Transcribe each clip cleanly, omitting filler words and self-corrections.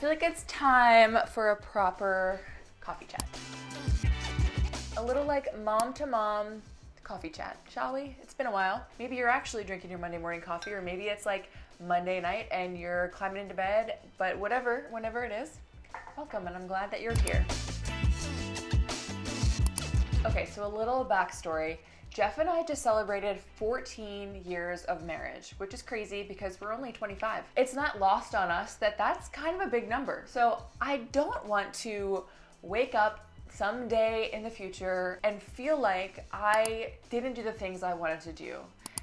feel like it's time for a proper coffee chat. A little like mom to mom coffee chat, shall we? It's been a while. Maybe you're actually drinking your Monday morning coffee, or maybe it's like Monday night and you're climbing into bed, but whenever it is, welcome, and I'm glad that you're here. Okay, so a little backstory. Jeff and I just celebrated 14 years of marriage, which is crazy because we're only 25. It's not lost on us that that's kind of a big number. So I don't want to wake up someday in the future and feel like I didn't do the things I wanted to do,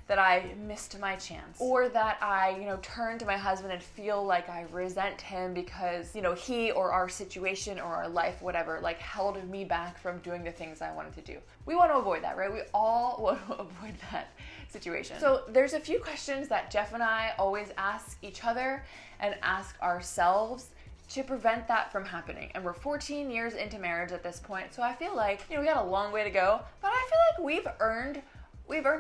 that I missed my chance, or that I, turn to my husband and feel like I resent him because, he or our situation or our life, whatever, like held me back from doing the things I wanted to do. We want to avoid that, right? We all want to avoid that situation. So there's a few questions that Jeff and I always ask each other and ask ourselves to prevent that from happening. And we're 14 years into marriage at this point, so I feel like, we got a long way to go, but I feel like we've earned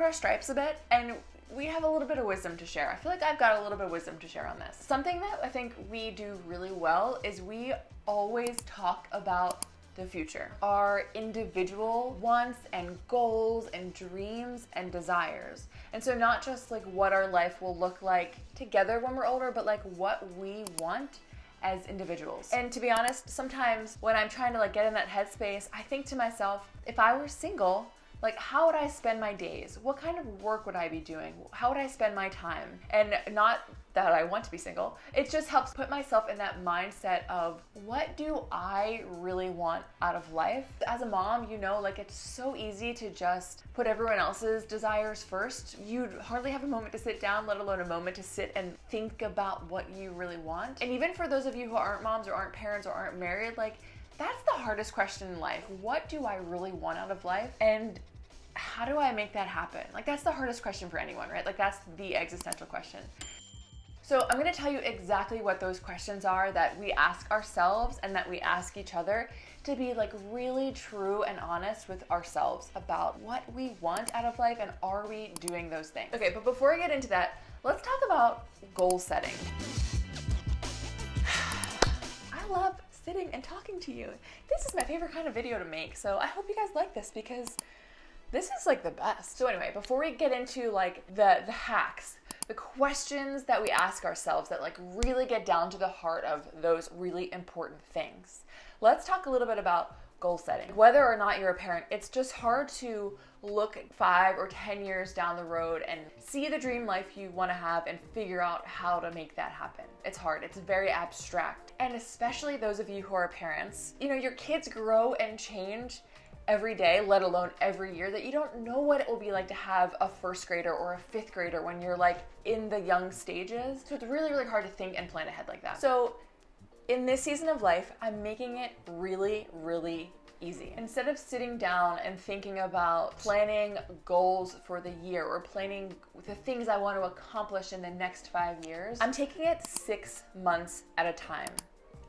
our stripes a bit, and we have a little bit of wisdom to share. I feel like I've got a little bit of wisdom to share on this. Something that I think we do really well is we always talk about the future, our individual wants and goals and dreams and desires. And so not just like what our life will look like together when we're older, but like what we want as individuals. And to be honest, sometimes when I'm trying to get in that headspace, I think to myself, if I were single, how would I spend my days? What kind of work would I be doing? How would I spend my time? And not that I want to be single. It just helps put myself in that mindset of what do I really want out of life? As a mom, it's so easy to just put everyone else's desires first. You hardly have a moment to sit down, let alone a moment to sit and think about what you really want. And even for those of you who aren't moms or aren't parents or aren't married, that's the hardest question in life. What do I really want out of life? And how do I make that happen? That's the hardest question for anyone, right? That's the existential question. So I'm gonna tell you exactly what those questions are that we ask ourselves and that we ask each other to be really true and honest with ourselves about what we want out of life and are we doing those things. Okay, but before I get into that, let's talk about goal setting. I love sitting and talking to you. This is my favorite kind of video to make, so I hope you guys like this because this is the best. So anyway, before we get into the hacks, the questions that we ask ourselves that really get down to the heart of those really important things, let's talk a little bit about goal setting. Whether or not you're a parent, it's just hard to look 5 or 10 years down the road and see the dream life you want to have and figure out how to make that happen. It's hard. It's very abstract. And especially those of you who are parents, your kids grow and change every day, let alone every year, that you don't know what it will be like to have a first grader or a fifth grader when you're in the young stages. So it's really, really hard to think and plan ahead like that. So in this season of life, I'm making it really, really easy. Instead of sitting down and thinking about planning goals for the year or planning the things I want to accomplish in the next 5 years, I'm taking it 6 months at a time.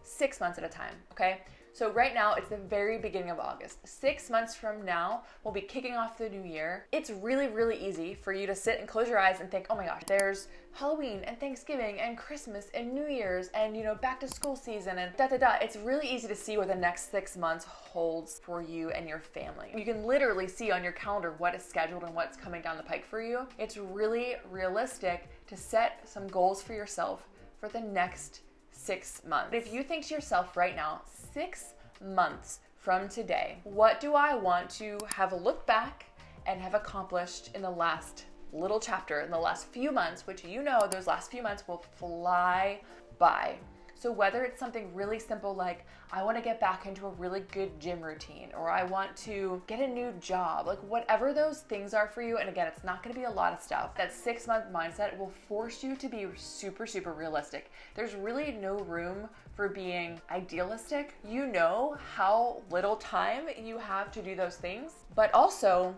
6 months at a time, okay? So right now, it's the very beginning of August. 6 months from now, we'll be kicking off the new year. It's really, really easy for you to sit and close your eyes and think, oh my gosh, there's Halloween and Thanksgiving and Christmas and New Year's and, back to school season and da-da-da. It's really easy to see what the next 6 months holds for you and your family. You can literally see on your calendar what is scheduled and what's coming down the pike for you. It's really realistic to set some goals for yourself for the next 6 months. If you think to yourself right now, 6 months from today, what do I want to have a look back and have accomplished in the last little chapter, in the last few months, which those last few months will fly by. So whether it's something really simple like I want to get back into a really good gym routine, or I want to get a new job, whatever those things are for you, and again, it's not going to be a lot of stuff, that 6 month mindset will force you to be super, super realistic. There's really no room for being idealistic. You know how little time you have to do those things, but also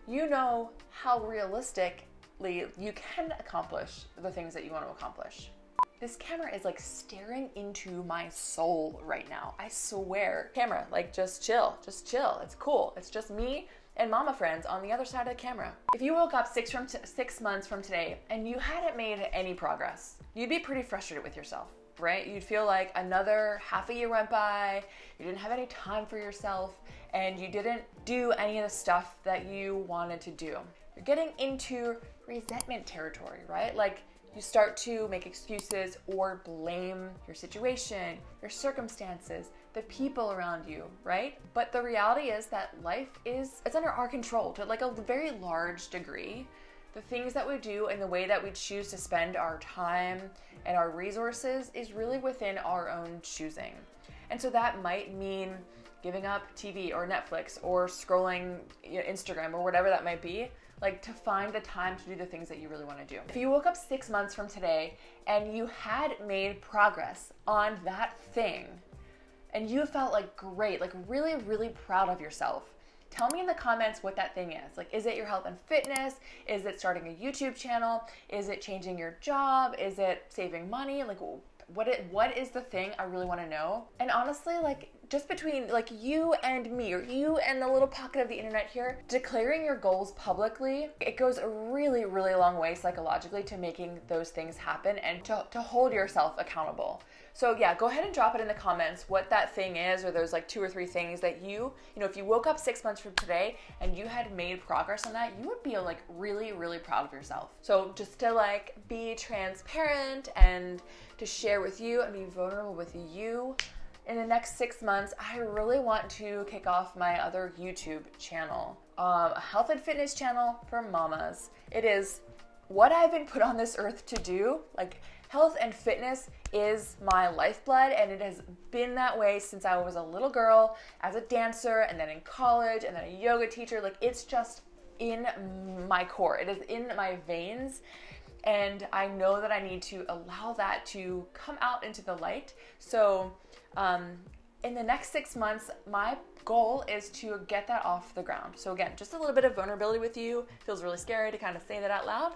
you know how realistically you can accomplish the things that you want to accomplish. This camera is staring into my soul right now. I swear. Camera, just chill. It's cool. It's just me and mama friends on the other side of the camera. If you woke up 6 months from today and you hadn't made any progress, you'd be pretty frustrated with yourself. right? You'd feel like another half a year went by, you didn't have any time for yourself, and you didn't do any of the stuff that you wanted to do. You're getting into resentment territory, right? Like you start to make excuses or blame your situation, your circumstances, the people around you, right? But the reality is that it's under our control to like a very large degree. The things that we do and the way that we choose to spend our time and our resources is really within our own choosing. And so that might mean giving up TV or Netflix or scrolling Instagram or whatever that might be, like to find the time to do the things that you really want to do. If you woke up 6 months from today and you had made progress on that thing and you felt like great, like really, really proud of yourself, tell me in the comments what that thing is. Like, is it your health and fitness? Is it starting a YouTube channel? Is it changing your job? Is it saving money? Like, what is the thing? I really want to know. And honestly, like just between like you and me, or you and the little pocket of the internet here, declaring your goals publicly, it goes a really, really long way psychologically to making those things happen and to hold yourself accountable. So yeah, go ahead and drop it in the comments what that thing is, or those like 2 or 3 things that you know, if you woke up 6 months from today and you had made progress on that, you would be like really, really proud of yourself. So just to like be transparent and to share with you and be vulnerable with you, in the next 6 months, I really want to kick off my other YouTube channel, a health and fitness channel for mamas. It is what I've been put on this earth to do. Like, health and fitness is my lifeblood, and it has been that way since I was a little girl, as a dancer, and then in college, and then a yoga teacher. Like, it's just in my core. It is in my veins. And I know that I need to allow that to come out into the light. So in the next 6 months, my goal is to get that off the ground. So again, just a little bit of vulnerability with you. Feels really scary to kind of say that out loud,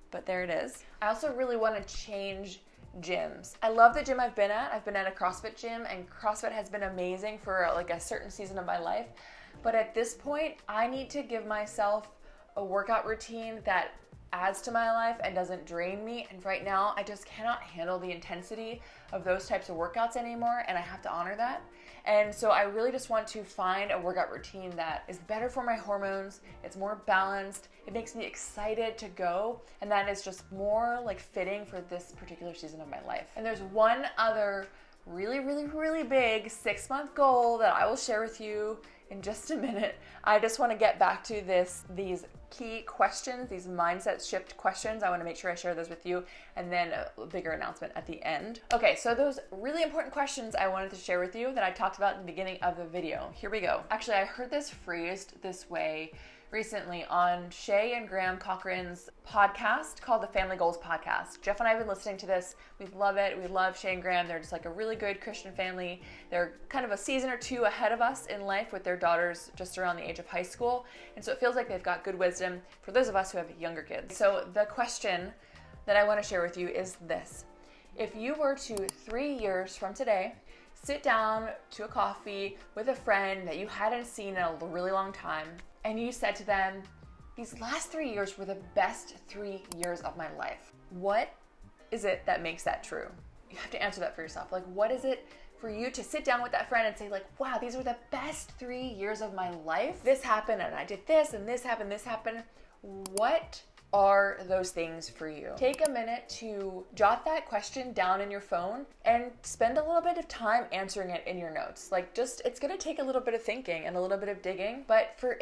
but there it is. I also really want to change gyms. I love the gym I've been at. I've been at a CrossFit gym, and CrossFit has been amazing for like a certain season of my life. But at this point, I need to give myself a workout routine that adds to my life and doesn't drain me. And right now, I just cannot handle the intensity of those types of workouts anymore, and I have to honor that. And so I really just want to find a workout routine that is better for my hormones, it's more balanced, it makes me excited to go, and that is just more like fitting for this particular season of my life. And there's one other really, really, really big 6-month goal that I will share with you in just a minute. I just want to get back to these key questions, these mindset shift questions. I want to make sure I share those with you, and then a bigger announcement at the end. Okay, so those really important questions I wanted to share with you that I talked about in the beginning of the video. Here we go. Actually, I heard this phrased this way recently on Shay and Graham Cochran's podcast called the Family Goals Podcast. Jeff and I have been listening to this. We love it. We love Shay and Graham. They're just like a really good Christian family. They're kind of a season or 2 ahead of us in life with their daughters just around the age of high school. And so it feels like they've got good wisdom for those of us who have younger kids. So the question that I want to share with you is this. If you were to 3 years from today, sit down to a coffee with a friend that you hadn't seen in a really long time, and you said to them, these last 3 years were the best 3 years of my life, what is it that makes that true? You have to answer that for yourself. Like, what is it for you to sit down with that friend and say like, wow, these were the best 3 years of my life. This happened and I did this and this happened, this happened. What are those things for you? Take a minute to jot that question down in your phone and spend a little bit of time answering it in your notes. Like, just, it's gonna take a little bit of thinking and a little bit of digging, but for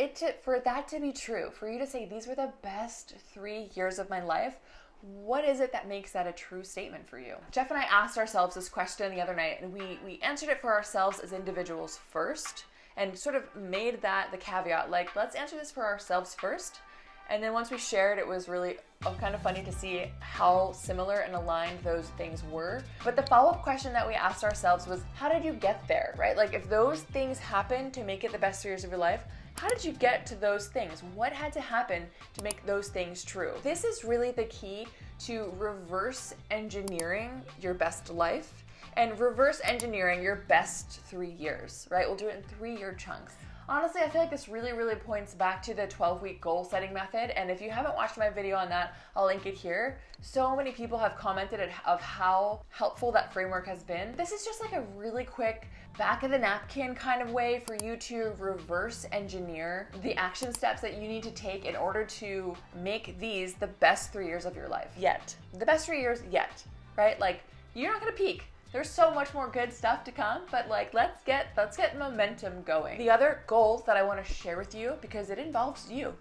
that to be true, for you to say these were the best 3 years of my life, what is it that makes that a true statement for you? Jeff and I asked ourselves this question the other night, and we answered it for ourselves as individuals first, and sort of made that the caveat, like, let's answer this for ourselves first. And then once we shared, it was really kind of funny to see how similar and aligned those things were. But the follow-up question that we asked ourselves was, how did you get there, right? Like, if those things happened to make it the best 3 years of your life, how did you get to those things? What had to happen to make those things true? This is really the key to reverse engineering your best life and reverse engineering your best 3 years, right? We'll do it in 3-year chunks. Honestly, I feel like this really points back to the 12-week goal setting method. And if you haven't watched my video on that, I'll link it here. So many people have commented of how helpful that framework has been. This is just like a really quick back of the napkin kind of way for you to reverse engineer the action steps that you need to take in order to make these the best 3 years of your life yet. The best 3 years yet, right? Like, you're not gonna peak. There's so much more good stuff to come, but like, let's get momentum going. The other goals that I want to share with you, because it involves you.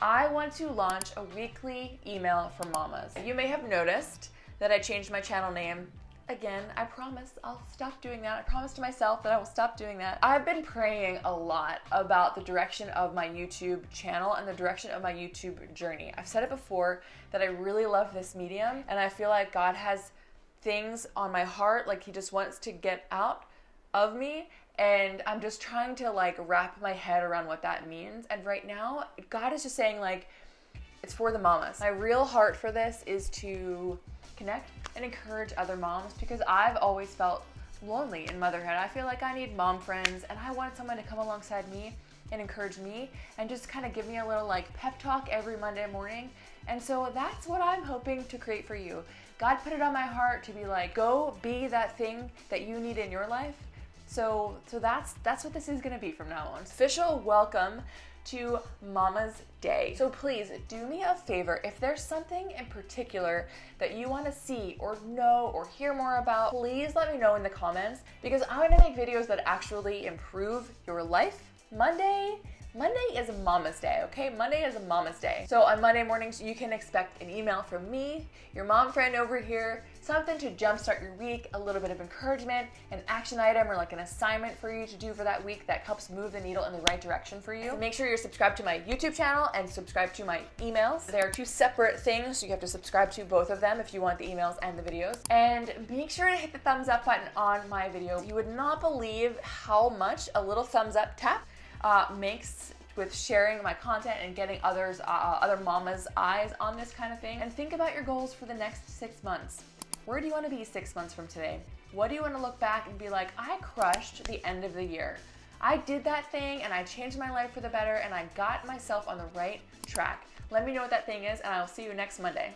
I want to launch a weekly email for mamas. You may have noticed that I changed my channel name. Again, I promise I'll stop doing that. I promise to myself that I will stop doing that. I've been praying a lot about the direction of my YouTube channel and the direction of my YouTube journey. I've said it before that I really love this medium, and I feel like God has things on my heart, like he just wants to get out of me, and I'm just trying to like wrap my head around what that means. And right now, God is just saying like, it's for the mamas. My real heart for this is to connect and encourage other moms, because I've always felt lonely in motherhood. I feel like I need mom friends, and I want someone to come alongside me and encourage me and just kind of give me a little like pep talk every Monday morning. And so that's what I'm hoping to create for you. God put it on my heart to be like, go be that thing that you need in your life. So that's what this is gonna be from now on. Official welcome to Mama's Day. So please do me a favor. If there's something in particular that you want to see or know or hear more about, please let me know in the comments, because I'm gonna make videos that actually improve your life. Monday is Mama's Day, okay? Monday is a Mama's Day. So on Monday mornings, you can expect an email from me, your mom friend over here, something to jumpstart your week, a little bit of encouragement, an action item or like an assignment for you to do for that week that helps move the needle in the right direction for you. So make sure you're subscribed to my YouTube channel and subscribe to my emails. They are two separate things, so you have to subscribe to both of them if you want the emails and the videos. And make sure to hit the thumbs up button on my video. You would not believe how much a little thumbs up tap makes with sharing my content and getting other mamas' eyes on this kind of thing. And think about your goals for the next 6 months. Where do you want to be 6 months from today? What do you want to look back and be like, I crushed the end of the year. I did that thing and I changed my life for the better and I got myself on the right track. Let me know what that thing is, and I will see you next Monday.